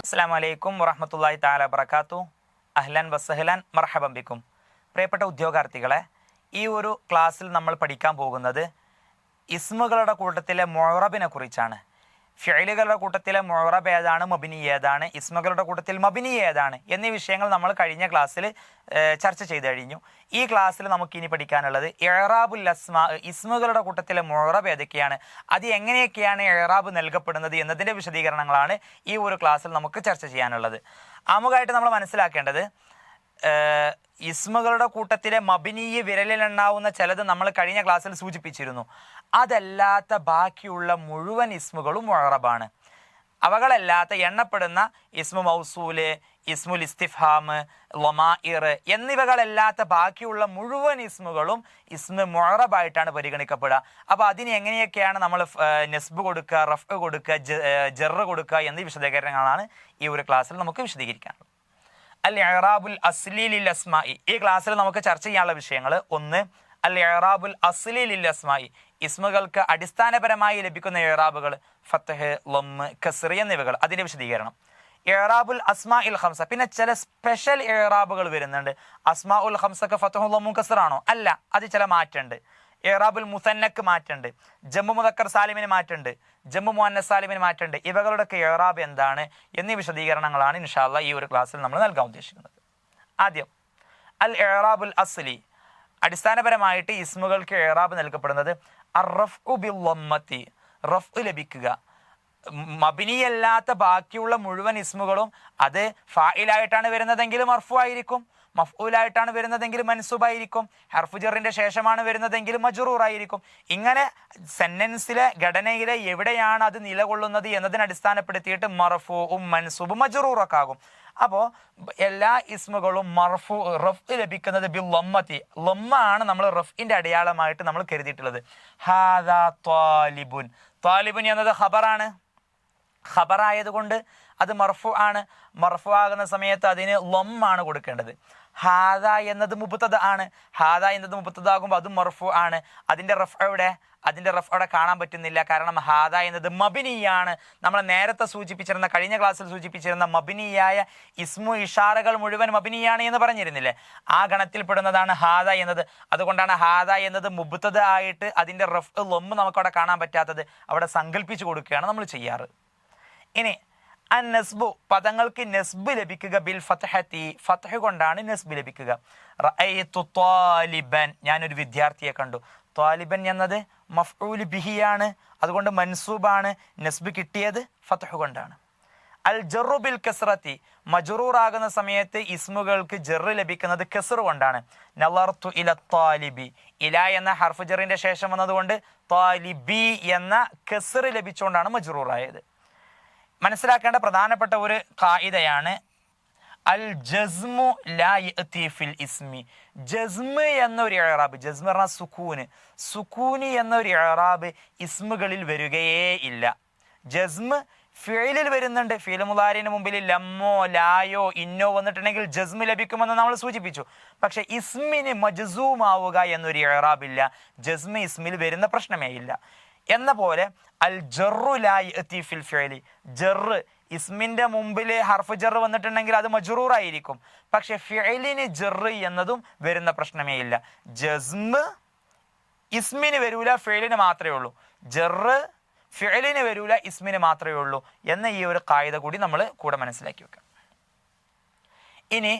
അസ്സലാമു അലൈക്കും വറഹ്മത്തുള്ളാഹി തആല വബറകാതുഹു. അഹ്ലൻ വസഹ്ലൻ മർഹബൻ ബിക്കും. പ്രിയപ്പെട്ട ഉദ്യോഗാർത്ഥികളെ, ഈ ഒരു ക്ലാസ്സിൽ നമ്മൾ പഠിക്കാൻ പോകുന്നത് ഇസ്മുകളുടെ കൂട്ടത്തിലെ മുഅറബിനെ കുറിച്ചാണ്. ഫിഅലുകളുടെ കൂട്ടത്തിലെ മുഅറബ് ഏതാണ്, മബ്നി ഏതാണ്, ഇസ്മുകളുടെ കൂട്ടത്തിൽ മബ്നി ഏതാണ് എന്നീ വിഷയങ്ങൾ നമ്മൾ കഴിഞ്ഞ ക്ലാസ്സിൽ ചർച്ച ചെയ്തു കഴിഞ്ഞു. ഈ ക്ലാസ്സിൽ നമുക്കിനി പഠിക്കാനുള്ളത് ഇഅ്റാബുൽ അസ്മാ, ഇസ്മുകളുടെ കൂട്ടത്തിലെ മുഅറബ് ഏതൊക്കെയാണ്, അത് എങ്ങനെയൊക്കെയാണ് ഇഅ്റാബ് നൽകപ്പെടുന്നത് എന്നതിൻ്റെ വിശദീകരണങ്ങളാണ് ഈ ഒരു ക്ലാസ്സിൽ നമുക്ക് ചർച്ച ചെയ്യാനുള്ളത്. ആമുഖമായിട്ട് നമ്മൾ മനസ്സിലാക്കേണ്ടത് ഇസ്മുകളുടെ കൂട്ടത്തിലെ മബ്നിയെ വിരലിലെണ്ണാവുന്ന ചിലത് നമ്മൾ കഴിഞ്ഞ ക്ലാസ്സിൽ സൂചിപ്പിച്ചിരുന്നു. അതല്ലാത്ത ബാക്കിയുള്ള മുഴുവൻ ഇസ്മുകളും മുഅറബാണ്. അവകളല്ലാത്ത എണ്ണപ്പെടുന്ന ഇസ്മു മൗസൂല്, ഇസ്മുൽ ഇസ്തിഫ്ഹാം, ലമാഇർ എന്നിവകളല്ലാത്ത ബാക്കിയുള്ള മുഴുവൻ ഇസ്മുകളും ഇസ്മു മുഅറബായിട്ടാണ് പരിഗണിക്കപ്പെടുക. അപ്പോൾ അതിന് എങ്ങനെയൊക്കെയാണ് നമ്മൾ നെസ്ബ് കൊടുക്കുക, റഫ് കൊടുക്കുക, ജറ് കൊടുക്കുക എന്നീ വിശദീകരണങ്ങളാണ് ഈ ഒരു ക്ലാസ്സിൽ നമുക്ക് വിശദീകരിക്കാനുള്ളത്. അൽ ഇഅ്റാബുൽ അസ്ലി ലിൽ അസ്മാഇ, ഈ ക്ലാസ്സിൽ നമുക്ക് ചർച്ച ചെയ്യാനുള്ള വിഷയങ്ങൾ: ഒന്ന്, അൽ ഇഅ്റാബുൽ അസ്ലി ലിൽ അസ്മാഇ, ഇസ്മുകൾക്ക് അടിസ്ഥാനപരമായി ലഭിക്കുന്ന ഇഅ്റാബുകൾ, ഫത്ഹ്, ലമ്മ്, കസ്ർ എന്നിവകൾ, അതിന്റെ വിശദീകരണം. ഇഅ്റാബുൽ അസ്മാഇൽ ഖംസ, പിന്നെ ചില സ്പെഷ്യൽ ഇഅ്റാബുകൾ വരുന്നുണ്ട്. അസ്മാഉൽ ഖംസക്ക് ഫത്ഹും ലമ്മും കസ്റാണോ? അല്ല, അത് ചില മാറ്റമുണ്ട്. ഇഅ്റാബുൽ മുസന്നക്ക് മാറ്റുണ്ട്, ജമ്മു മുദക്കർ സാലിമിന് മാറ്റുണ്ട്, ജമ്മു മുഅന്നസ് സാലിമിന് മാറ്റുണ്ട്. ഇവകളുടെയൊക്കെ ഇഅ്റാബ് എന്താണ് എന്നീ വിശദീകരണങ്ങളാണ് ഇൻഷാ അല്ലാഹ് ഈ ഒരു ക്ലാസ്സിൽ നമ്മൾ നൽകാൻ ഉദ്ദേശിക്കുന്നത്. ആദ്യം അൽ ഇഅ്റാബുൽ അസ്ലി, അടിസ്ഥാനപരമായിട്ട് ഇസ്മുകൾക്ക് ഇഅ്റാബ് നൽകപ്പെടുന്നത് അർറഫ്ഉ ബിൽ ലമ്മത്തി, റഫ് ലഭിക്കുക. മബ്നിയല്ലാത്ത ബാക്കിയുള്ള മുഴുവൻ ഇസ്മുകളും അത് ഫായിലായിട്ടാണ് വരുന്നതെങ്കിൽ മർഫു ആയിരിക്കും, മഫ്ഊലായിട്ടാണ് വരുന്നതെങ്കിൽ മൻസൂബായിരിക്കും, ഹർഫു ജറിന്റെ ശേഷമാണ് വരുന്നതെങ്കിൽ മജ്റൂർ ആയിരിക്കും. ഇങ്ങനെ സെന്റൻസിലെ ഘടനയിലെ എവിടെയാണ് അത് നിലകൊള്ളുന്നത് എന്നതിനെ അടിസ്ഥാനപ്പെടുത്തിയിട്ട് മർഫൂഉം മൻസൂബും മജ്റൂറൊക്കെ ആകും. അപ്പോൾ എല്ലാ ഇസ്മുകളും മർഫു, റഫ് ലഭിക്കുന്നത് ബിൽ ലമ്മത്തി, ലമ്മാണ് നമ്മൾ റഫിന്റെ അടയാളമായിട്ട് നമ്മൾ കരുതിയിട്ടുള്ളത്. ഹാദാ ത്വാലിബുൻ, ത്വാലിബുൻ എന്നത് ഖബറാണ്, ഖബറായതുകൊണ്ട് അത് മർഫു ആണ്. മർഫു ആകുന്ന സമയത്ത് അതിന് ലമ്മാണ് കൊടുക്കേണ്ടത്. ഹാദ എന്നത് മുബ്തദ ആണ്, ഹാദ എന്നത് മുബ്തദ ആകുമ്പോൾ അതും മർഫു ആണ്. അതിൻ്റെ റഫ് എവിടെ? അതിൻ്റെ റഫ് അവിടെ കാണാൻ പറ്റുന്നില്ല, കാരണം ഹാദ എന്നത് മബ്നിയാണ്. നമ്മൾ നേരത്തെ സൂചിപ്പിച്ചിരുന്ന, കഴിഞ്ഞ ക്ലാസ്സിൽ സൂചിപ്പിച്ചിരുന്ന മബ്നിയായ ഇസ്മു ഇഷാറകൾ മുഴുവൻ മബ്നിയാണ് എന്ന് പറഞ്ഞിരുന്നില്ലേ? ആ ഗണത്തിൽപ്പെടുന്നതാണ് ഹാദ എന്നത്. അതുകൊണ്ടാണ് ഹാദ എന്നത് മുബ്തദ ആയിട്ട് അതിൻ്റെ റഫ് ലൊമ്മ് നമുക്കവിടെ കാണാൻ പറ്റാത്തത്. അവിടെ സങ്കല്പിച്ചു കൊടുക്കുകയാണ് നമ്മൾ ചെയ്യാറ്. ഇനി അൻ നസ്ബു, പദങ്ങൾക്ക് നസ്ബ് ലഭിക്കുക ബിൽ ഫത്ഹത്തി, ഫത്ഹ് കൊണ്ടാണ് നസ്ബ് ലഭിക്കുക. റഅയ്തു ത്വാലിബൻ, ഞാനൊരു വിദ്യാർത്ഥിയെ കണ്ടു. ത്വാലിബൻ എന്നത് മഫ്ഊൽ ബിഹിയാണ്, അതുകൊണ്ട് മൻസൂബാണ്. നസ്ബ് കിട്ടിയത് ഫത്ഹ് കൊണ്ടാണ്. അൽ ജറു ബിൽ കസ്റത്തി, മജ്റൂർ ആകുന്ന സമയത്ത് ഇസ്മുകൾക്ക് ജറ് ലഭിക്കുന്നത് കസ്ർ കൊണ്ടാണ്. നളർതു ഇല ത്വാലിബി, ഇല എന്ന ഹർഫ് ജറിന്റെ ശേഷം വന്നതുകൊണ്ട് ത്വാലിബി എന്ന കസ്ർ ലഭിച്ചുകൊണ്ടാണ് മജ്റൂർ ആയത്. മനസ്സിലാക്കേണ്ട പ്രധാനപ്പെട്ട ഒരു ഖായിദയാണ് അൽ ജസ്മു ലാ യഅതി ഫിൽ ഇസ്മി. ജസ്മ് എന്നൊരു ഇഅ്റാബ്, ജസ്മ് പറഞ്ഞാൽ സുക്കൂന്, സുക്കൂനി എന്നൊരു ഇഅ്റാബ് ഇസ്മുകളിൽ വരികയേ ഇല്ല. ജസ്മ് ഫിഇലിൽ വരുന്നുണ്ട്. ഫിഇൽ മുളാരിന് മുമ്പിൽ ലമ്മോ ലായോ ഇന്നോ വന്നിട്ടുണ്ടെങ്കിൽ ജസ്മ് ലഭിക്കുമെന്ന് നമ്മൾ സൂചിപ്പിച്ചു. പക്ഷെ ഇസ്മിന് മജ്സൂമാവുക എന്നൊരു ഇഅ്റാബില്ല. ജസ്മ് ഇസ്മിൽ വരുന്ന പ്രശ്നമേ ഇല്ല. എന്ന പോലെ അൽ ജറു ലാ യഅതി ഫിൽ ഫിഇലി, ജറ് ഇസ്മിന്റെ മുമ്പിൽ ഹർഫ് ജറ് വന്നിട്ടുണ്ടെങ്കിൽ അത് മജ്റൂർ ആയിരിക്കും. പക്ഷെ ഫിഇലിന് ജറ് എന്നതും വരുന്ന പ്രശ്നമേ ഇല്ല. ജസ്മ് ഇസ്മിന് വരൂല, ഫിഇലിന് മാത്രമേ ഉള്ളൂ. ജറ് ഫിഇലിന് വരൂല, ഇസ്മിന് മാത്രമേ ഉള്ളൂ എന്ന ഈ ഒരു ഖായിദ കൂടി നമ്മൾ കൂടെ മനസ്സിലാക്കി വെക്കാം. ഇനി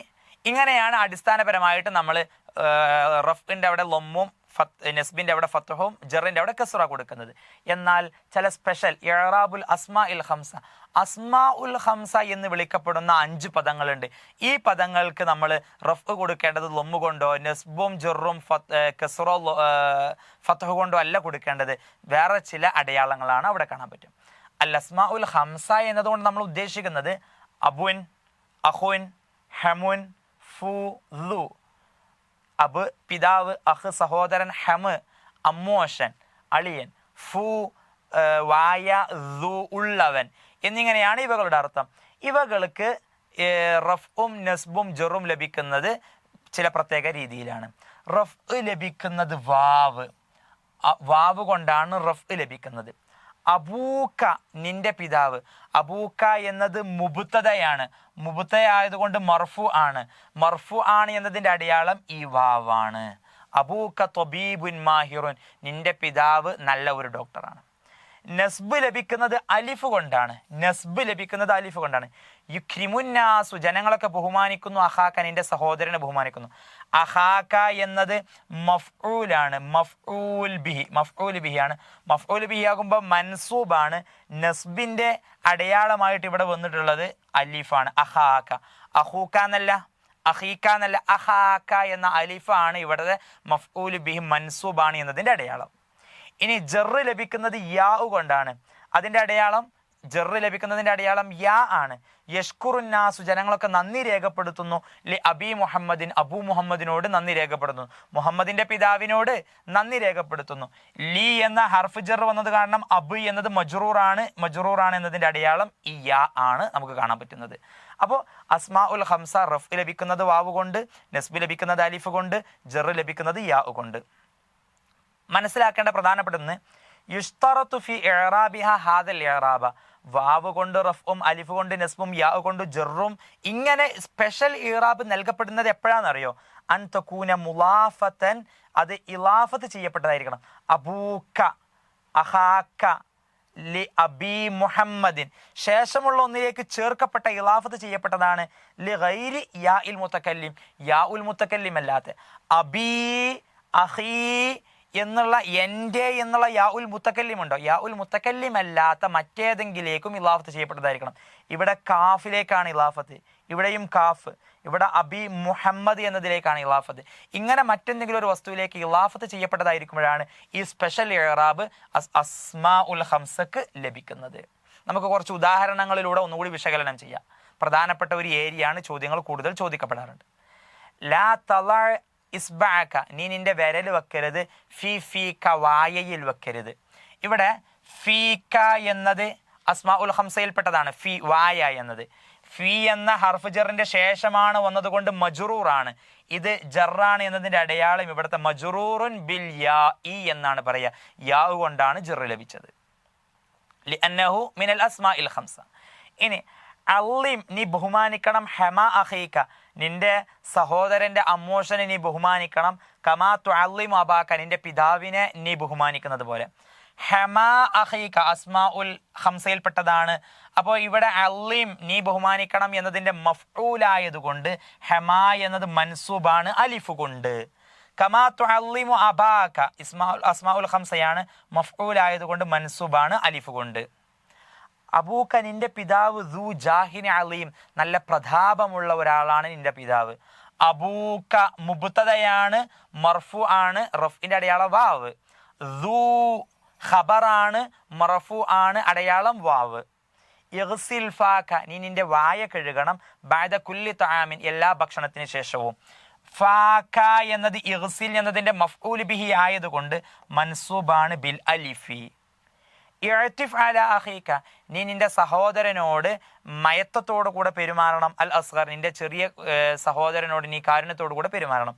ഇങ്ങനെയാണ് അടിസ്ഥാനപരമായിട്ട് നമ്മൾ റഫിന്റെ അവിടെ ലമ്മും നസ്ബിന്റെ അവിടെ ഫത്ഹും ജറിന്റെ അവിടെ കസ്റ കൊടുക്കുന്നത്. എന്നാൽ ചില സ്പെഷ്യൽ ഇഅ്റാബുൽ അസ്മാഇൽ ഖംസ, അസ്മാഉൽ ഖംസ എന്ന് വിളിക്കപ്പെടുന്ന 5 പദങ്ങളുണ്ട്. ഈ പദങ്ങൾക്ക് നമ്മൾ റഫ് കൊടുക്കേണ്ടത് ലമ്മ് കൊണ്ടോ നസ്ബും ജറും കസ്റോ ഫത്ഹു കൊണ്ടോ അല്ല കൊടുക്കേണ്ടത്. വേറെ ചില അടയാളങ്ങളാണ് അവിടെ കാണാൻ പറ്റും. അൽ അസ്മാഉൽ ഖംസ എന്നതുകൊണ്ട് നമ്മൾ ഉദ്ദേശിക്കുന്നത് അബുൻ, അഖുൻ, ഹമുൻ, ഫു, ലു. അബ് പിതാവ്, അഹ് സഹോദരൻ, ഹമ് അമ്മോഷൻ അളിയൻ, ഫു വായ, ദു ഉള്ളവൻ എന്നിങ്ങനെയാണ് ഇവകളുടെ അർത്ഥം. ഇവകൾക്ക് റഫ്ഉം നസ്ബും ജറും ലഭിക്കുന്നത് ചില പ്രത്യേക രീതിയിലാണ്. റഫ് ലഭിക്കുന്നത് വാവ്, വാവ് കൊണ്ടാണ് റഫ് ലഭിക്കുന്നത്. അബൂക്ക നിന്റെ പിതാവ്. അബൂക്ക എന്നത് മുബുത്തതയാണ്. മുബുത്തയായതുകൊണ്ട് മർഫു ആണ്. മർഫു ആണ് എന്നതിൻ്റെ അടയാളം ഈ വാവാണ്. അബൂക്ക ത്വബീബുൻ മാഹിറുൻ, നിന്റെ പിതാവ് നല്ല ഒരു ഡോക്ടറാണ്. നസ്ബ് ലഭിക്കുന്നത് അലിഫ് കൊണ്ടാണ്. നസ്ബ് ലഭിക്കുന്നത് അലിഫ് കൊണ്ടാണ്. യുക്രിമുന്നാസു, ജനങ്ങളൊക്കെ ബഹുമാനിക്കുന്നു. അഹാക്ക, നിന്റെ സഹോദരനെ ബഹുമാനിക്കുന്നു. അഹാക്ക എന്നത് മഫ്ഊലാണ്. മഫ്ഊൽ ബിഹി ആണ്. മഫ്ഊൽ ബിഹി ആകുമ്പോൾ മൻസൂബാണ്. നസ്ബിന്റെ അടയാളമായിട്ട് ഇവിടെ വന്നിട്ടുള്ളത് അലിഫാണ്. അഹാക്ക, അഹൂക്ക എന്നല്ല, അഹീക്ക എന്നല്ല, അഹാക്ക എന്ന അലിഫാണ് ഇവിടുത്തെ മഫ്ഊൽ ബിഹി മൻസൂബാണ് എന്നതിന്റെ അടയാളം. ഇനി ജറ് ലഭിക്കുന്നത് യാ കൊണ്ടാണ്. അതിന്റെ അടയാളം, ജറ് ലഭിക്കുന്നതിന്റെ അടയാളം യാ ആണ്. യഷ്കുറുന്നാസു, ജനങ്ങളൊക്കെ നന്ദി രേഖപ്പെടുത്തുന്നു. ലി അബി മുഹമ്മദിൻ, അബൂ മുഹമ്മദിനോട് നന്ദി രേഖപ്പെടുത്തുന്നു. മുഹമ്മദിന്റെ പിതാവിനോട് നന്ദി രേഖപ്പെടുത്തുന്നു. ലി എന്ന ഹർഫ് ജർ വന്നത് കാരണം അബ് എന്നത് മജ്റൂറാണ് എന്നതിന്റെ അടയാളം ഈ യാ ആണ് നമുക്ക് കാണാൻ പറ്റുന്നത്. അപ്പോൾ അസ്മാ ഉൽ ഹംസ റഫ് ലഭിക്കുന്നത് വാവ് കൊണ്ട്, നസ്ബ് ലഭിക്കുന്നത് അലിഫ് കൊണ്ട്, ജർ ലഭിക്കുന്നത് യാ കൊണ്ട്. മനസ്സിലാക്കേണ്ട പ്രധാനപ്പെട്ടൊന്ന്, യുഷ്തറത്തു ഫി ഇഅ്റാബിഹ ഹാദൽ ഇഅ്റാബ, വാവ് കൊണ്ട് റഫും അലിഫ് കൊണ്ട് നസ്ബും യാ കൊണ്ട് ജറും ഇങ്ങനെ സ്പെഷ്യൽ ഇറാബ് നൽകപ്പെടുന്നത് എപ്പോഴാണെന്നറിയോ? അൻ തകൂന മുലാഫത്തൻ, അത് ഇലാഫത്ത് ചെയ്യപ്പെട്ടതായിരിക്കണം. അബൂക്ക, അഹാക്ക, ലി അബി മുഹമ്മദിൻ, ശേഷമുള്ള ഒന്നിലേക്ക് ചേർക്കപ്പെട്ട ഇലാഫത്ത് ചെയ്യപ്പെട്ടതാണ്. ലി ഗൈരി യാ ഇൽ മുത്തക്കല്ലിം, യാ ഉൽ മുത്തക്കല്ലിം അല്ലാത്ത. അബി, അഹീ എന്നുള്ള എൻ്റെ എന്നുള്ള യാ ഉൽ മുത്തക്കല്ലിം ഉണ്ടോ? യാ ഉൽ മുത്തക്കല്ലിം അല്ലാത്ത മറ്റേതെങ്കിലേക്കും ഇലാഫത്ത് ചെയ്യപ്പെട്ടതായിരിക്കണം. ഇവിടെ കാഫിലേക്കാണ് ഇലാഫത്ത്, ഇവിടെയും കാഫ്, ഇവിടെ അബി മുഹമ്മദ് എന്നതിലേക്കാണ് ഇലാഫത്ത്. ഇങ്ങനെ മറ്റെന്തെങ്കിലും ഒരു വസ്തുവിലേക്ക് ഇലാഫത്ത് ചെയ്യപ്പെട്ടതായിരിക്കുമ്പോഴാണ് ഈ സ്പെഷ്യൽ ഇഅ്റാബ് അസ്മാ ഉൽ ഹംസക്ക് ലഭിക്കുന്നത്. നമുക്ക് കുറച്ച് ഉദാഹരണങ്ങളിലൂടെ ഒന്നുകൂടി വിശകലനം ചെയ്യാം. പ്രധാനപ്പെട്ട ഒരു ഏരിയയാണ്, ചോദ്യങ്ങൾ കൂടുതൽ ചോദിക്കപ്പെടാറുണ്ട്. ലാ തള ഇസ്ബഅക, നീ നിന്റെ വിരൽ വെക്കരുത്. ഫീക, വായയിൽ വെക്കരുത്. ഇവിടെ ഫീക എന്നത് അസ്മാ ഉൽ ഹംസയിൽപ്പെട്ടതാണ്. ഫി, വായ എന്നത്. ഫി എന്ന ഹർഫ് ജറിന്റെ ശേഷമാണ് വന്നതുകൊണ്ട് മജ്റൂറാണ്. ഇത് ജറാണ് എന്നതിന്റെ അടയാളം ഇവിടുത്തെ മജ്റൂറുൻ ബിൽ യാ ഇ എന്നാണ് പറയുക. യാ കൊണ്ടാണ് ജർ ലഭിച്ചത്. ലിഅന്നഹു മിനൽ അസ്മാഇൽ ഖംസ. ഇനി അള്ളിം, നീ ബഹുമാനിക്കണം. ഹമ അഖീക, നിന്റെ സഹോദരന്റെ അമ്മോഷനെ നീ ബഹുമാനിക്കണം. കമാ തുഅല്ലിമു അബാക, നിന്റെ പിതാവിനെ നീ ബഹുമാനിക്കുന്നത് പോലെ. ഹമ അഖീക അസ്മാ ഉൽ ഹംസയിൽപ്പെട്ടതാണ്. അപ്പോൾ ഇവിടെ അള്ളിം, നീ ബഹുമാനിക്കണം എന്നതിൻ്റെ മഫ്ഊലായതുകൊണ്ട് ഹമ എന്നത് മൻസൂബാണ് അലിഫ് കൊണ്ട്. കമാ തുഅല്ലിമു അബാക അസ്മാ ഉൽ ഹംസയാണ്, മഫ്ഊലായതുകൊണ്ട് മൻസൂബാണ് അലിഫ് കൊണ്ട്. അബൂക്ക, നിന്റെ പിതാവ് ദൂ ജാഹിനി അലീം, നല്ല പ്രതാപമുള്ള ഒരാളാണ് നിന്റെ പിതാവ്. അബൂക്ക മുബ്തദയാണ്, മർഫു ആണ്, റഫിന്റെ അടയാളം വാവ്. ദൂ ഖബറാണ്, മർഫു ആണ്, അടയാളം വാവ്. ഇഗ്സിൽ ഫാക, നീ നിന്റെ വായ കഴുകണം. ബഅദ കുല്ലി തആമിൻ, എല്ലാ ഭക്ഷണത്തിന് ശേഷവും. ഫാക എന്നത് ഇഗ്സിൽ എന്നതിന്റെ മഫ്ഊൽ ബിഹി ആയതുകൊണ്ട് മൻസൂബാണ് ബിൽ അലിഫി. ഇഅ്തിഫ് അലാ അഖീക, നീ നിന്റെ സഹോദരനോട് മയത്തത്തോടു കൂടെ പെരുമാറണം. അൽ അസ്ഗർ, നിന്റെ ചെറിയ സഹോദരനോട് നീ കാരുണ്യത്തോടു കൂടെ പെരുമാറണം.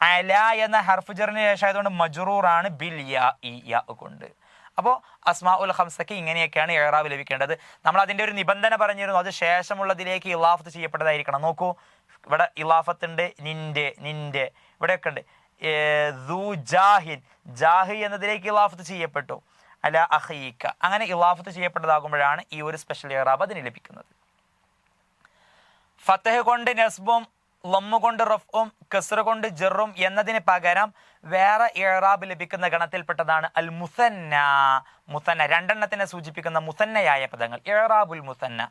അല എന്ന ഹർഫ് ജറിന് ശേഷമായതുകൊണ്ട് മജ്റൂറാണ് ബിൽ യാ ഇ, യാ കൊണ്ട്. അപ്പോൾ അസ്മാ ഉൽ ഹംസക്ക് ഇങ്ങനെയൊക്കെയാണ് ഇഅ്റാബ് ലഭിക്കേണ്ടത്. നമ്മൾ അതിൻ്റെ ഒരു നിബന്ധന പറഞ്ഞിരുന്നു, അത് ശേഷമുള്ളതിലേക്ക് ഇലാഫത്ത് ചെയ്യപ്പെട്ടതായിരിക്കണം. നോക്കൂ, ഇവിടെ ഇലാഫത്ത് ഉണ്ട്, നിന്റെ ഇവിടെയൊക്കെ ഉണ്ട്. ദൂ ജാഹിൻ, ജാഹി എന്നതിലേക്ക് ഇലാഫത്ത് ചെയ്യപ്പെട്ടു. അല അഖീക, അങ്ങനെ ഇലാഫത്ത് ചെയ്യപ്പെട്ടതാകുമ്പോഴാണ് ഈ ഒരു സ്പെഷ്യൽ ഇഅ്റാബ് അതിന് ലഭിക്കുന്നത്. ഫതഹ് കൊണ്ട് നസ്ബും ലമ്മ് കൊണ്ട് റഫ്ഉം കസ്റ കൊണ്ട് ജറും എന്നതിന് പകരം വേറെ ഇഅ്റാബ് ലഭിക്കുന്ന ഗണത്തിൽപ്പെട്ടതാണ് അൽ മുസന്ന. മുസന്ന, രണ്ടെണ്ണത്തിനെ സൂചിപ്പിക്കുന്ന മുസന്നയായ പദങ്ങൾ, ഇഅ്റാബുൽ മുസന്ന.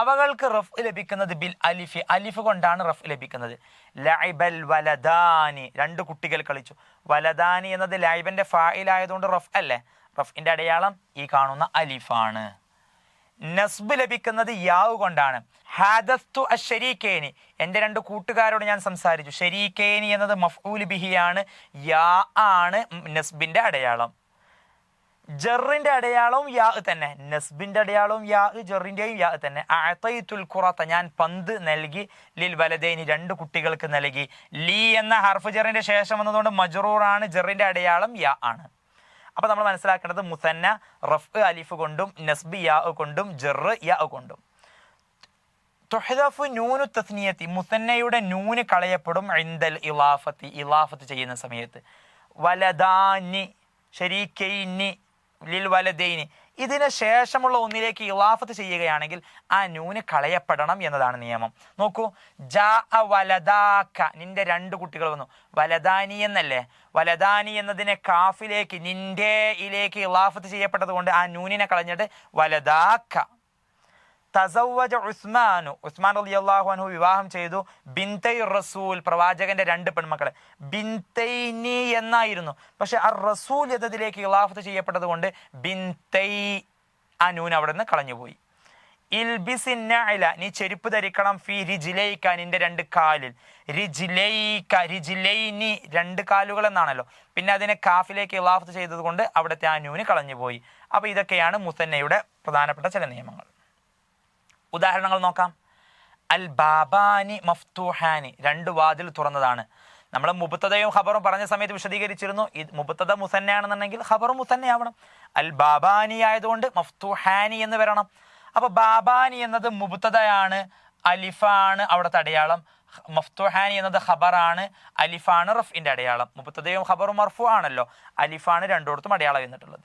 അവകൾക്ക് റഫ് ലഭിക്കുന്നത് ബിൽ അലിഫി, അലിഫ് കൊണ്ടാണ് റഫ് ലഭിക്കുന്നത്. ലഅബൽ വലദാനി, രണ്ട് കുട്ടികൾ കളിച്ചു. വലദാനി എന്നത് ലഅബന്റെ ഫായിലായതുകൊണ്ട് റഫ് അല്ലേ, റഫിന്റെ അടയാളം ഈ കാണുന്ന അലിഫാണ്. നസ്ബ് ലഭിക്കുന്നത് യാവ് കൊണ്ടാണ്. ഹാദസ്തു അശ്ശരീകൈനി, എൻ്റെ രണ്ട് കൂട്ടുകാരോട് ഞാൻ സംസാരിച്ചു. ശരീകൈനി എന്നത് മഫ്ഊൽ ബിഹിയാണ്, യാ ആണ് നസ്ബിന്റെ അടയാളം. ജറിന്റെ അടയാളവും യാ തന്നെ, നസ്ബിന്റെ അടയാളവും യാ, ജറിന്റെയും യാ തന്നെ. അഅതൈതുൽ ഖുറത, ഞാൻ പന്ത് നൽകി. ലിൽ വലദൈനി, രണ്ട് കുട്ടികൾക്ക് നൽകി. ലീ എന്ന ഹർഫ് ജറിന്റെ ശേഷം വന്നതുകൊണ്ട് മജ്റൂറാണ്, ജറിന്റെ അടയാളം യാ ആണ്. അപ്പോൾ നമ്മൾ മനസ്സിലാക്കേണ്ടത് മുസന്ന റഫ് അലിഫ് കൊണ്ടും നസ്ബ് യാ കൊണ്ടും ജർ യാ കൊണ്ടും. തുഹ്ദഫു നൂനു തസ്നിയത്തി, മുസന്നയുടെ നൂന് കളയപ്പെടും ഇൻദൽ ഇളാഫത്തി, ഇളാഫത്ത് ചെയ്യുന്ന സമയത്ത്. വലദാനി ശരീക്കൈനി ലിൽ വലദൈനി, ഇതിന് ശേഷമുള്ള ഒന്നിലേക്ക് ഇളാഫത്ത് ചെയ്യുകയാണെങ്കിൽ ആ നൂന് കളയപ്പെടണം എന്നതാണ് നിയമം. നോക്കൂ, ജാ വലദാക്ക, നിന്റെ രണ്ട് കുട്ടികൾ വന്നു. വലദാനി എന്നല്ലേ, വലദാനി എന്നതിനെ കാഫിലേക്ക് നിന്റെ ഇലേക്ക് ഇളാഫത്ത് ചെയ്യപ്പെട്ടത് കൊണ്ട് ആ നൂനിനെ കളഞ്ഞിട്ട് വലദാക്ക. തസവ്വജ ഉസ്മാനു, ഉസ്മാൻ റളിയല്ലാഹു അൻഹു വിവാഹം ചെയ്തു ബിൻതൈ റസൂൽ, പ്രവാചകന്റെ രണ്ട് പെൺമക്കളെ. ബിൻതൈനി എന്നായിരുന്നു, പക്ഷെ ആ റസൂൽ എന്നതിലേക്ക് ഇളാഫത്ത് ചെയ്യപ്പെട്ടത് കൊണ്ട് ബിൻതൈ, ആ നൂൻ അവിടെ നിന്ന് കളഞ്ഞുപോയി. ഇൽബിസിന്നഅല, നീ ചെരുപ്പ് ധരിക്കണം. ഫി റിജ്ലൈക, നിന്റെ രണ്ട് കാലിൽ. റിജ്ലൈക, റിജ്ലൈനി രണ്ട് കാലുകൾ എന്നാണല്ലോ, പിന്നെ അതിനെ കാഫിലേക്ക് ഇളാഫത്ത് ചെയ്തത് കൊണ്ട് അവിടുത്തെ ആ നൂന് കളഞ്ഞുപോയി. അപ്പോൾ ഇതൊക്കെയാണ് മുസന്നയുടെ പ്രധാനപ്പെട്ട ചില നിയമങ്ങൾ. ഉദാഹരണങ്ങൾ നോക്കാം. അൽ ബാബാനി മഫ്തൂഹാനി, രണ്ട് വാതിൽ തുറന്നതാണ്. നമ്മൾ മുബത്തദയും ഖബറും പറഞ്ഞ സമയത്ത് വിശദീകരിച്ചിരുന്നു. മുബത്തദ മുസന്നയാണെന്നുണ്ടെങ്കിൽ ഖബറും മുസന്നയാവണം. അൽ ബാബാനി ആയതുകൊണ്ട് മഫ്തൂഹാനി എന്ന് വരണം. അപ്പോൾ ബാബാനി എന്നത് മുബത്തദയാണ്, അലിഫാണ് അവിടുത്തെ അടയാളം. മഫ്തൂഹാനി എന്നത് ഖബറാണ്, അലിഫാണ് റഫ്ഇന്റെ അടയാളം. മുബത്തദയും ഖബറും മർഫു ആണല്ലോ, അലിഫാണ് രണ്ടിടത്തും അടയാളം എന്നിട്ടുള്ളത്.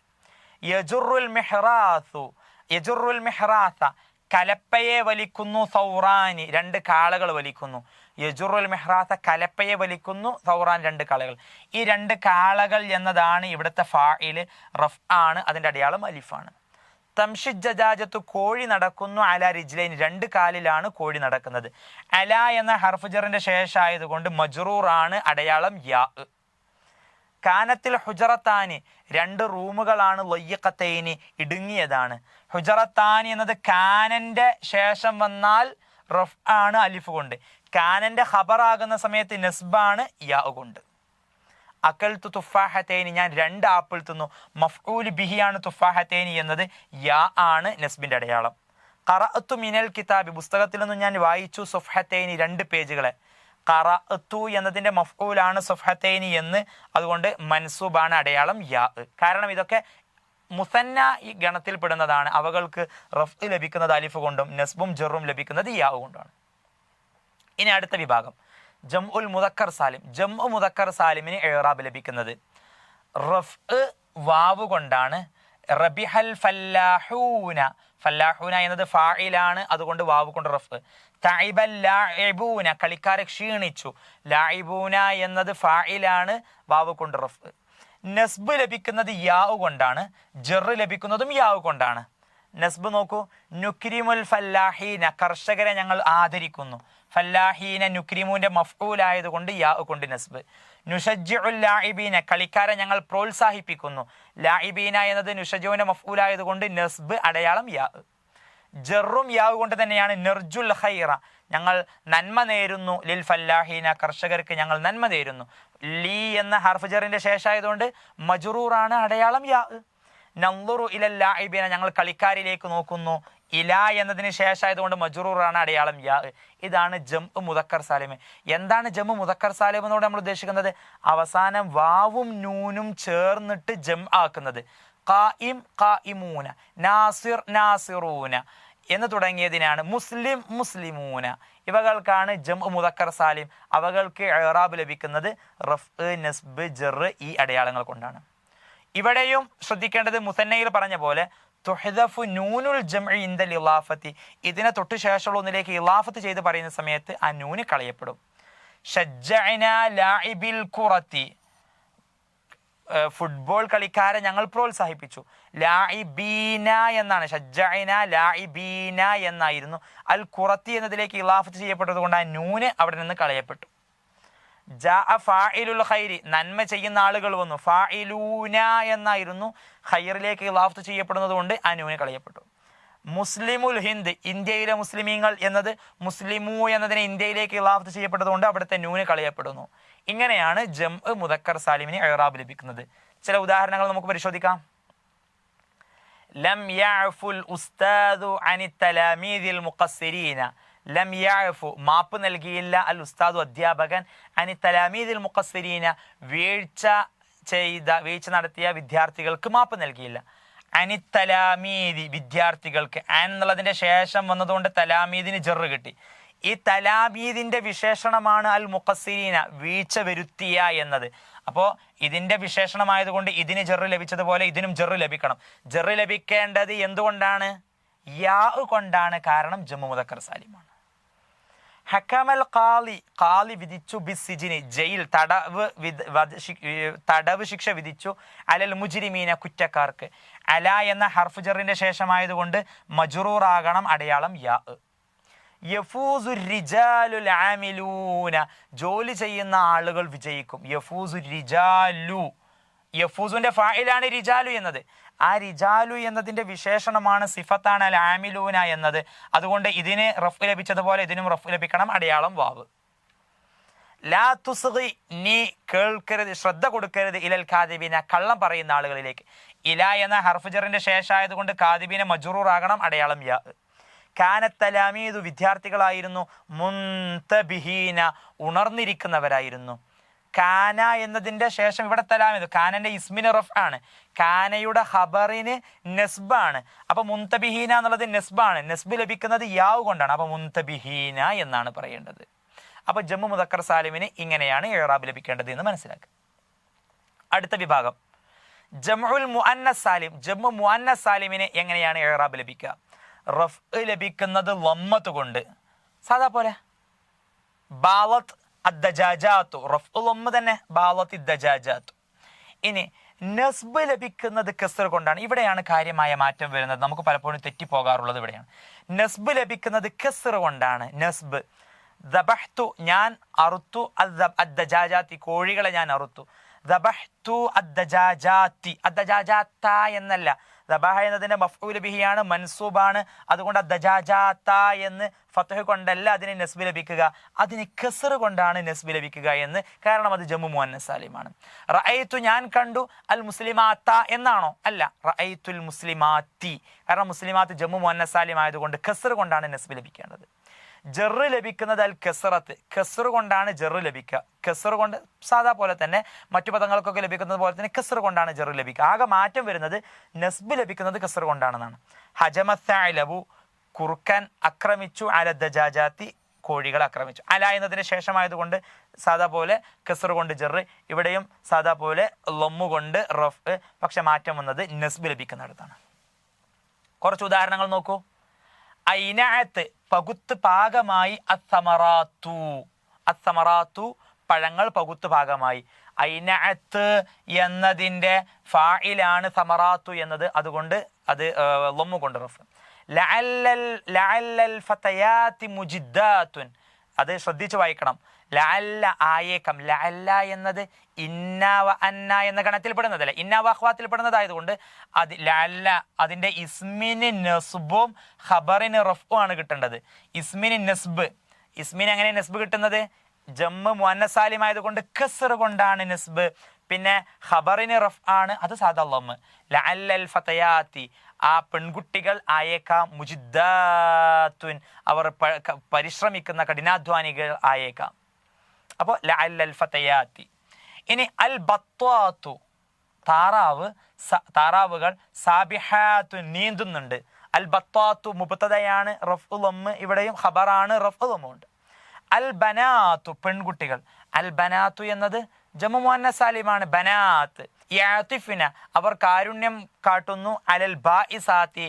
യജുറുൽ മിഹ്റാസു, യജുറുൽ മിഹ്റാസ, കലപ്പയെ വലിക്കുന്നു. സൗറാനി, രണ്ട് കാളകൾ വലിക്കുന്നു. യജുറുൽ മിഹ്റാസ, കലപ്പയെ വലിക്കുന്നു. സൗറാൻ, രണ്ട് കാളകൾ. ഈ രണ്ട് കാളകൾ എന്നതാണ് ഇവിടുത്തെ ഫാഇല്, റഫ് ആണ്, അതിൻ്റെ അടയാളം അലിഫാണ്. തംഷിദ് ജജാജത്തു, കോഴി നടക്കുന്നു. അല റിജ്ലൈൻ, രണ്ട് കാലിലാണ് കോഴി നടക്കുന്നത്. അല എന്ന ഹർഫുജറിന്റെ ശേഷമായതുകൊണ്ട് മജ്റൂറാണ്, അടയാളം യാ. കാനത്തിൽ ഹുജറത്താനി, രണ്ട് റൂമുകളാണ്. ലയ്യഖത്തൈനി, ഇടുങ്ങിയതാണ്. ഹുജറത്താനി എന്നത് കാനന്റെ ശേഷം വന്നാൽ റഫ് ആണ് അലിഫ് കൊണ്ട്. കാനന്റെ ഖബറാകുന്ന സമയത്ത് നസ്ബാണ് യാ കൊണ്ട്. അക്കൽത്തു തുഫാഹത്തൈനി, ഞാൻ രണ്ട് ആപ്പിൾ തിന്നു. മഫ്ഊൽ ബിഹിയാണ് തുഫാഹത്തൈനി എന്നത്, യാ ആണ് നസ്ബിന്റെ അടയാളം. ഖറഅത്തു മിനൽ കിതാബി, പുസ്തകത്തിൽ നിന്നും ഞാൻ വായിച്ചു. സുഫഹത്തൈനി, രണ്ട് പേജുകളെ. ഖറഅത്തു എന്നതിന്റെ മഫ്ഊലാണ് സുഫഹത്തൈനി എന്ന്, അതുകൊണ്ട് മൻസൂബാണ്, അടയാളം യാ. കാരണം ഇതൊക്കെ മുസന്ന ഈ ഗണത്തിൽ പെടുന്നതാണ്. അവകൾക്ക് റഫ് ലഭിക്കുന്നത് അലിഫ് കൊണ്ടും നസ്ബും ജറും ലഭിക്കുന്നത് യാ കൊണ്ടാണ്. ഇനി അടുത്ത വിഭാഗം ജംഉൽ മുദക്കർ സാലിം. ജംഉ മുദക്കർ സാലിമിന് ഇഅ്റാബ് ലഭിക്കുന്നത് റഫ് വാവ് കൊണ്ടാണ്. റബിഹൽ ഫല്ലാഹൂന, ഫല്ലാഹൂന എന്നത് ഫാഇലാണ്, അതുകൊണ്ട് വാവ് കൊണ്ട് റഫ്. തഇബൽ ലാഇബൂന, കളിക്കാരെ ക്ഷീണിച്ചു. ലാഇബൂന എന്നത് ഫാഇലാണ്, വാവ് കൊണ്ട് റഫ്. നസ്ബ് ലഭിക്കുന്നത് യാ കൊണ്ടാണ്, ജർ ലഭിക്കുന്നതും യാ കൊണ്ടാണ്. നസ്ബ് നോക്കൂ, നുക്രിമുൽ ഫല്ലാഹീന, കർഷകരെ ഞങ്ങൾ ആദരിക്കുന്നു. ഫല്ലാഹീന നുക്രിമുവിന്റെ മഫ്ഊലായതുകൊണ്ട് യാ കൊണ്ട് നസ്ബ്. നുഷജ്ജിഉൽ ലാഇബീന, കളിക്കാരെ ഞങ്ങൾ പ്രോത്സാഹിപ്പിക്കുന്നു. ലാഇബീന എന്നത് നുഷജുവിന്റെ മഫ്ഊലായതുകൊണ്ട് നസ്ബ്, അടയാളം യാ. ജറും യാ കൊണ്ട് തന്നെയാണ്. നർജുൽ ഖൈറ, ഞങ്ങൾ നന്മ നേരുന്നു. ലിൽ ഫല്ലാഹീന, കർഷകർക്ക് ഞങ്ങൾ നന്മ നേരുന്നു. ലീ എന്ന ഹർഫ് ജറിന്റെ ശേഷമായതുകൊണ്ട് മജ്റൂറാണ്, അടയാളം യാ. നൻദുറു ഇലൽ ലാഇബീന, ഞങ്ങൾ കളിക്കാരിലേക്ക് നോക്കുന്നു. ഇല എന്നതിന് ശേഷമായതുകൊണ്ട് മജ്റൂറാണ്, അടയാളം യാ. ഇതാണ് ജംഉ മുദക്കർ സാലിം. എന്താണ് ജംഉ മുദക്കർ സാലിം എന്നോട് നമ്മൾ ഉദ്ദേശിക്കുന്നത്? അവസാനം വാവും നൂനും ചേർന്നിട്ട് ജം ആക്കുന്നത്. ഖായിം ഖായിമൂന, നാസിർ നാസിറൂന എന്ന് തുടങ്ങിയതിനാണ്. മുസ്ലിം മുസ്ലിമൂന, ഇവകൾക്കാണ് ജംഉ മുദക്കർ സാലിം. അവകൾക്ക് ഇഅ്റാബ് ലഭിക്കുന്നത് റഫ്, നസ്ബ്, ജർ ഈ അടയാളങ്ങൾ കൊണ്ടാണ്. ഇവിടെയും ശ്രദ്ധിക്കേണ്ടത് മുസന്നയിൽ പറഞ്ഞ പോലെ തുഹ്ദഫു നൂനുൽ ജംഇ ഇൻദൽ ഇളാഫത്തി, ഇതിനെ തൊട്ട് ശേഷമുള്ള ഒന്നിലേക്ക് ഇളാഫത്ത് ചെയ്ത് പറയുന്ന സമയത്ത് ആ നൂന് കളയപ്പെടും. ഷജ്ജഅന ലാഇബിൽ ഖുറത്തി, ഫുട്ബോൾ കളിക്കാരെ ഞങ്ങൾ പ്രോത്സാഹിപ്പിച്ചു. ലാഇബീന എന്നാണ്, ഷജ്ജഅന ലാഇബീന എന്നായിരുന്നു. അൽ ഖുറത്തി എന്നതിലേക്ക് ഇളാഫത്ത് ചെയ്യപ്പെട്ടത് കൊണ്ട് ആ നൂന് അവിടെ നിന്ന് കളയപ്പെട്ടു. ജാഅ ഫാഇലുൽ ഖൈരി, നന്മ ചെയ്യുന്ന ആളുകൾ വന്നു. ഫാഇലൂന എന്നായിരുന്നു, ഖൈറിലേക്ക് ഇളാഫത്ത് ചെയ്യപ്പെടുന്നത് കൊണ്ട് ആ നൂന് കളയപ്പെട്ടു. മുസ്ലിമുൽ ഹിന്ദ്, ഇന്ത്യയിലെ മുസ്ലിമീങ്ങൾ എന്നത് മുസ്ലിമു എന്നതിനെ ഇന്ത്യയിലേക്ക് ഇളാഫത്ത് ചെയ്യപ്പെട്ടത് കൊണ്ട് അവിടുത്തെ നൂന് കളയപ്പെടുന്നു. ഇങ്ങനെയാണ് ജംഉ മുദക്കർ സാലിമിന് ഇഅ്റാബ് ലഭിക്കുന്നത്. ചില ഉദാഹരണങ്ങൾ നമുക്ക് പരിശോധിക്കാം. ലം യഅഫുൽ ഉസ്താദു അനി തലാമീദിൽ മുഖസ്സിരീന, ലം യഅഫു മാപ്പ് നൽകിയില്ല, അൽ ഉസ്താദു അധ്യാപകൻ, അനി തലാമീദിൽ മുഖസ്സിരീന വീഴ്ച വീഴ്ച നടത്തിയ വിദ്യാർത്ഥികൾക്ക് മാപ്പ് നൽകിയില്ല. അനിത്തലാമീദി വിദ്യാർത്ഥികൾക്ക്, അൻ എന്നുള്ളതിന്റെ ശേഷം വന്നതുകൊണ്ട് തലാമീദിന് ജെറ് കിട്ടി. ഈ തലാമീദിന്റെ വിശേഷണമാണ് അൽ മുഖസ്സിരീന, വീഴ്ച വരുത്തിയ എന്നത്. അപ്പോൾ ഇതിന്റെ വിശേഷണമായതുകൊണ്ട് ഇതിന് ജെറ് ലഭിച്ചതുപോലെ ഇതിനും ജെറ് ലഭിക്കണം. ജെറ് ലഭിക്കേണ്ടത് എന്തുകൊണ്ടാണ്? യാ കൊണ്ടാണ്. കാരണം ജമ്മു മുദക്കർ സാലിമാണ്. ഹക്കമൽ ഖാലി വിധിച്ചു ബിസിജിനി, ജയിൽ തടവ് ശിക്ഷ വിധിച്ചു അലൽ മുജ്രിമീന, കുറ്റക്കാർക്ക്. അല എന്ന ഹർഫ് ജറിന്റെ ശേഷമായതുകൊണ്ട് മജ്റൂറാകണം അടയാളം യാ. യഫൂസു റിജാലുൽ ആമിലൂന, ജോലി ചെയ്യുന്ന ആളുകൾ വിജയിക്കും. യഫൂസു റിജാലു, യഫൂസുന്റെ ഫായിലാണ് റിജാലു എന്നത്. ആ റിജാലു എന്നതിന്റെ വിശേഷണമാണ്, സിഫത്താണ് അൽ ആമിലൂന എന്നത്. അതുകൊണ്ട് ഇതിന് റഫ് ലഭിച്ചതുപോലെ ഇതിനും റഫ് ലഭിക്കണം, അടയാളം വാവ്. ലാ തുസ്ഗി, നീ കേൾക്കരുത്, ശ്രദ്ധ കൊടുക്കരുത്, ഇലൽ കാദിബീന, കള്ളം പറയുന്ന ആളുകളിലേക്ക്. ഇല എന്ന ഹർഫ് ജറിന്റെ ശേഷമായതുകൊണ്ട് കാദിബീന മജ്റൂറാകണം, അടയാളം യാ. കാനത്തലാമീദു, വിദ്യാർത്ഥികളായിരുന്നു. മുൻതബിഹീന, ഉണർന്നിരിക്കുന്നവരായിരുന്നു. കാന എന്നതിന്റെ ശേഷം ഇവിടെ തലാമീദ്, കാനന്റെ ഇസ്മിന് റഫ് ആണ്, കാനയുടെ ഖബറിന് നെസ്ബാണ്. അപ്പൊ മുൻതബിഹീന എന്നുള്ളത് നെസ്ബാണ്. നെസ്ബ് ലഭിക്കുന്നത് യാവ് കൊണ്ടാണ്. അപ്പൊ മുൻതബിഹീന എന്നാണ് പറയേണ്ടത്. അപ്പൊ ജമ്മു മുദക്കർ സാലിമിന് ഇങ്ങനെയാണ് ഇഅ്റാബ് ലഭിക്കേണ്ടത് എന്ന് മനസ്സിലാക്കുക. അടുത്ത വിഭാഗം ജംഉൽ മുഅന്നസ് സാലിം. ജമ്മു മുഅന്നസ് സാലിമിന് എങ്ങനെയാണ് ഇഅ്റാബ് ലഭിക്കുക? റഫ് ലഭിക്കുന്നത് ലമ്മത്ത് കൊണ്ട്, സാധാ പോലെ. ബാലത്ത് അദ്ദജാജാത്തു, റഫ് ലമ്മ തന്നെ, ബാലത്ത് ഇദ്ദജാജാത്തു. ഇനി നസ്ബ് ലഭിക്കുന്നത് കസ്ർ കൊണ്ടാണ്. ഇവിടെയാണ് കാര്യമായ മാറ്റം വരുന്നത്. നമുക്ക് പലപ്പോഴും തെറ്റിപ്പോകാറുള്ളത് ഇവിടെയാണ്. നസ്ബ് ലഭിക്കുന്നത് കസ്ർ കൊണ്ടാണ്. നസ്ബ് ദബഹ്തു, ഞാൻ അറുത്തു, അദ്ദജാജാത്തി, കോഴികളെ ഞാൻ അറുത്തു. ദബഹ്തു അദ്ദജാജാത്തി, അദ്ദജാജാത്ത എന്നല്ല. ദബഹ എന്നതിന്റെ മഫ്ഊൽ ബിഹിയാണ്, മൻസൂബാണ്. അതുകൊണ്ട് അദ്ദജാജാത്ത എന്ന് ഫത്ഹ് കൊണ്ടല്ല അതിന് നസ്ബ് ലഭിക്കുക, അതിന് കസ്ർ കൊണ്ടാണ് നസ്ബ് ലഭിക്കുക എന്ന്. കാരണം അത് ജമ്മു മുഅന്നസ് സാലിമാണ്. റഅയ്തു, ഞാൻ കണ്ടു. അൽ മുസ്ലിമാത്ത എന്നാണോ? അല്ല, റഅയ്തുൽ മുസ്ലിമാത്തി. കാരണം മുസ്ലിമാത്ത് ജമ്മു മുഅന്നസ് സാലിം ആയതുകൊണ്ട് കസ്ർ കൊണ്ടാണ് നസ്ബ് ലഭിക്കേണ്ടത്. ജെറ് ലഭിക്കുന്നത് അൽ കസ്റത്ത്, കസ്ർ കൊണ്ടാണ് ജെറ് ലഭിക്കുക. കസ്ർ കൊണ്ട് സാധാ പോലെ തന്നെ മറ്റു പദങ്ങൾക്കൊക്കെ ലഭിക്കുന്നത് പോലെ തന്നെ കസ്ർ കൊണ്ടാണ് ജെറ് ലഭിക്കുക. ആകെ മാറ്റം വരുന്നത് നസ്ബ് ലഭിക്കുന്നത് കസ്ർ കൊണ്ടാണെന്നാണ്. ഹജമത്തഅലബു, കുറുക്കൻ ആക്രമിച്ചു. അലദ്ദജാജാത്തി, കോഴികൾ ആക്രമിച്ചു. അല എന്നതിന് ശേഷമായതുകൊണ്ട് സാധാ പോലെ കസ്ർ കൊണ്ട് ജെറ്, ഇവിടെയും സാധാ പോലെ ലമ്മു കൊണ്ട് റഫ്. പക്ഷെ മാറ്റം വന്നത് നസ്ബ് ലഭിക്കുന്നിടത്താണ്. കുറച്ച് ഉദാഹരണങ്ങൾ നോക്കൂ. ഐനഅത്ത്, പകുത്ത് പാകമായി. അസ്സമറാത്തു, അസ്സമറാത്തു, പഴങ്ങൾ പകുത്ത് പാകമായി. ഐനഅത്ത് എന്നതിൻ്റെ ഫായിലാണ് സമറാത്തു എന്നത്, അതുകൊണ്ട് അത് ലമ്മു കൊണ്ട് റഫ്. ലഅല്ലൽ ഫതയാത്തി മുജിദ്ദാത്തുൻ, അത് ശ്രദ്ധിച്ച് വായിക്കണം. ലഅല്ല, ആയേക്കാം. ലഅല്ല എന്നത് ഇന്ന വ അന്ന എന്ന ഗണത്തിൽപ്പെടുന്നതല്ല, ഇന്ന വ അഖ്വാത്തിൽപ്പെടുന്നതായതുകൊണ്ട് അത് ലഅല്ല അതിൻ്റെ ഇസ്മിന് നസ്ബും ഖബറിന് റഫ്ഉം ആണ് കിട്ടേണ്ടത്. ഇസ്മിന് നസ്ബ്, ഇസ്മിന് എങ്ങനെ നസ്ബ് കിട്ടുന്നത്? ജമ്മു മുഅന്നസ് സാലിം ആയതുകൊണ്ട് കസ്ർ കൊണ്ടാണ് നസ്ബ്. പിന്നെ ഖബറിന് റഫ് ആണ്, അത് സാദാ ലമ്മ്. ലഅല്ലൽ ഫതയാത്തി, ആ പെൺകുട്ടികൾ ആയേക്കാം. മുജിദ്ദാത്തുൻ, അവർ പരിശ്രമിക്കുന്ന കഠിനാധ്വാനികൾ ആയേക്കാം. അപ്പോൾ ലഅല്ലൽ ഫതയാത്തി. ഇനി അൽ ബത്വാത്തു, താറാവ്, താറാവുകൾ. സാബിഹാത്തു, നീന്തുന്നുണ്ട്. അൽ ബത്വാത്തു മുബ്തദയാണ്, റഫ്ഉ ലമ്മ്. ഇവിടെയും ഖബറാണ്, റഫ്ഉ ലമ്മുണ്ട്. അൽ ബനാത്തു, പെൺകുട്ടികൾ. അൽ ബനാത്തു എന്നത് ജമ്മു മുഅന്നസ് സാലിമാണ്. ബനാത്ത്. യഅതിഫ്ന, അവർ കാരുണ്യം കാട്ടുന്നു. അലൽ ബാഇസാത്തി,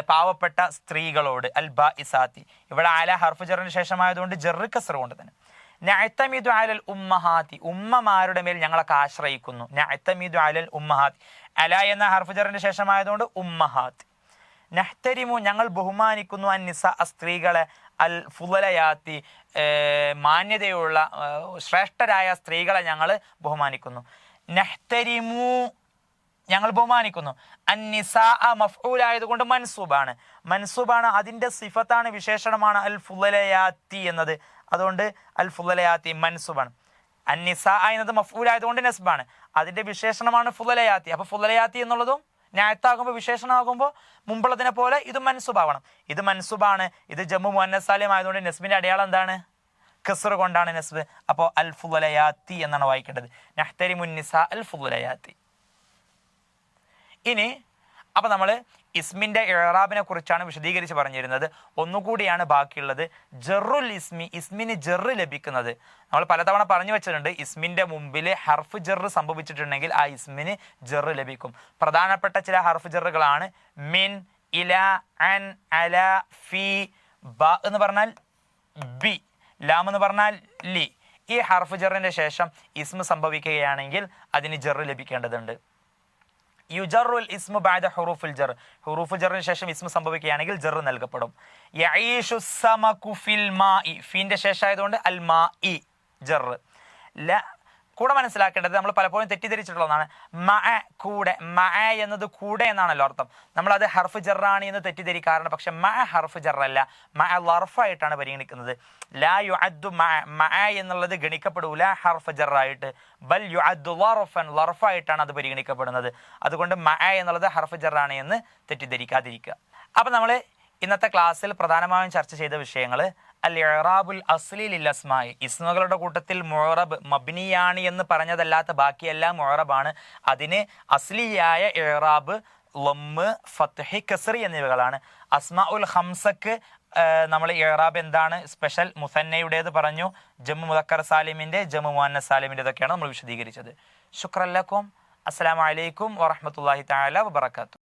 പാവപ്പെട്ട സ്ത്രീകളോട്. അൽ ബാഇസാത്തി, ഇവിടെ അല ഹർഫ് ജറിന് ശേഷമായതുകൊണ്ട് ജറ് കസ്ർ കൊണ്ട് തന്നെ. നഅ്തമിദു അലൽ ഉമ്മഹാത്തി, ഉമ്മമാരുടെ മേൽ ഞങ്ങളൊക്കെ ആശ്രയിക്കുന്നു. നഅ്തമിദു അലൽ ഉമ്മഹാത്തി, അല എന്ന ഹർഫ് ജറിന് ശേഷമായതുകൊണ്ട് ഉമ്മഹാത്ത്. നഹ്തരിമു, ഞങ്ങൾ ബഹുമാനിക്കുന്നു. അന്നിസ, സ്ത്രീകളെ. അൽ ഫുളലയാത്തി, മാന്യതയുള്ള ശ്രേഷ്ഠരായ സ്ത്രീകളെ ഞങ്ങൾ ബഹുമാനിക്കുന്നു. നഹ്തരിമു, ഞങ്ങൾ ബഹുമാനിക്കുന്നു. അന്നിസാ മഫ്ഊലായതുകൊണ്ട് മൻസൂബാണ്, മൻസൂബാണ്. അതിൻ്റെ സിഫത്താണ്, വിശേഷണമാണ് അൽ ഫുളലയാത്തി എന്നത്. അതുകൊണ്ട് അൽ ഫുളലയാത്തി മൻസൂബാണ്. അന്നിസാ എന്നത് മഫ്ഊലായതുകൊണ്ട് നസ്ബാണ്, അതിൻ്റെ വിശേഷണമാണ് ഫുളലയാത്തി. അപ്പോൾ ഫുളലയാത്തി എന്നുള്ളതും നായത്താകുമ്പോൾ വിശേഷണമാകുമ്പോൾ മുമ്പുള്ളതിനെ പോലെ ഇത് മൻസൂബാവണം. ഇത് മൻസൂബാണ്. ഇത് ജമ്മു മുഅന്നസ് സാലിം ആയതുകൊണ്ട് നസ്ബിന്റെ അടയാളം എന്താണ്? കസ്ർ കൊണ്ടാണ് നസ്ബ്. അപ്പോൾ അൽ ഫുളയാത്തി എന്നാണ് വായിക്കേണ്ടത്. നഹ്തരിമുൻ നിസാ അൽ ഫുളയാത്തി. ഇനി അപ്പോൾ നമ്മൾ ഇസ്മിൻ്റെ ഇറാബിനെ കുറിച്ചാണ് വിശദീകരിച്ച് പറഞ്ഞിരുന്നത്. ഒന്നുകൂടിയാണ് ബാക്കിയുള്ളത്. ജറുൽ ഇസ്മി, ഇസ്മിന് ജറ് ലഭിക്കുന്നത്. നമ്മൾ പലതവണ പറഞ്ഞു വെച്ചിട്ടുണ്ട്, ഇസ്മിൻ്റെ മുമ്പിൽ ഹർഫ് ജറ് സംഭവിച്ചിട്ടുണ്ടെങ്കിൽ ആ ഇസ്മിന് ജറ് ലഭിക്കും. പ്രധാനപ്പെട്ട ചില ഹർഫ് ജറുകളാണ് മിൻ, ഇല, അൻ, അല, ഫി. ബ എന്ന് പറഞ്ഞാൽ ബി, ലാം എന്ന് പറഞ്ഞാൽ ലി. ഈ ഹർഫ് ജറിൻ്റെ ശേഷം ഇസ്മ സംഭവിക്കുകയാണെങ്കിൽ അതിന് ജറ് ലഭിക്കേണ്ടതുണ്ട്. യുജറുൽ ഇസ്മു ബഅദ ഹുറൂഫുൽ ജർ, ഹുറൂഫുൽ ജറിന് ശേഷം ഇസ്മു സംഭവിക്കുകയാണെങ്കിൽ ജർ നൽകപ്പെടും. യഈഷു സമകു ഫിൽ മാഇ, ഫീന്റെ ശേഷം ആയതുകൊണ്ട് അൽ മാഇ ജർ. കൂടെ മനസ്സിലാക്കേണ്ടത്, നമ്മൾ പലപ്പോഴും തെറ്റിദ്ധരിച്ചിട്ടുള്ളതാണ്, മഅ കൂടെ, മഅ എന്നത് കൂടെ എന്നാണല്ലോ അർത്ഥം. നമ്മളത് ഹർഫ് ജറാണ് എന്ന് തെറ്റിദ്ധരിക്കാറുണ്ട്. പക്ഷെ മഅ ഹർഫ് ജറല്ല, മഅ ലർഫായിട്ടാണ് പരിഗണിക്കുന്നത്. ലാ യുഅദ്ദു മഅ, മഅ എന്നുള്ളത് ഗണിക്കപ്പെടൂല ഹർഫ് ജറായിട്ട്. ബൽ യുഅദ്ദു ലർഫൻ, ലർഫായിട്ടാണ് അത് പരിഗണിക്കപ്പെടുന്നത്. അതുകൊണ്ട് മഅ എന്നുള്ളത് ഹർഫ് ജറാണ് എന്ന് തെറ്റിദ്ധരിക്കാതിരിക്കുക. അപ്പം നമ്മൾ ഇന്നത്തെ ക്ലാസ്സിൽ പ്രധാനമായും ചർച്ച ചെയ്ത വിഷയങ്ങൾ അൽ ഇറാബുൽ അസ്ലി ലിൽ അസ്മായി, ഇസ്മുകളുടെ കൂട്ടത്തിൽ മുഅറബ് മബ്നിയാണ് എന്ന് പറഞ്ഞതല്ലാത്ത ബാക്കിയെല്ലാം മുഅറബാണ്. അതിന് അസ്ലിയായ ഇറാബ് ലമ്മ്, ഫത്ഹ്, കസ്റി എന്നിവകളാണ്. അസ്മാഉൽ ഖംസക്ക് നമ്മൾ ഇറാബ് എന്താണ്, സ്പെഷ്യൽ മുസന്നയുടേത് പറഞ്ഞു, ജമ്മു മുദക്കർ സാലിമിൻ്റെ, ജമ്മു മുഅന്നസ് സാലിമിൻ്റെ ഇതൊക്കെയാണ് നമ്മൾ വിശദീകരിച്ചത്. ശുക്രൻ ലക്കും. അസ്സലാമു അലൈക്കും വറഹ്മത്തുള്ളാഹി തആല വബറകാതുഹു.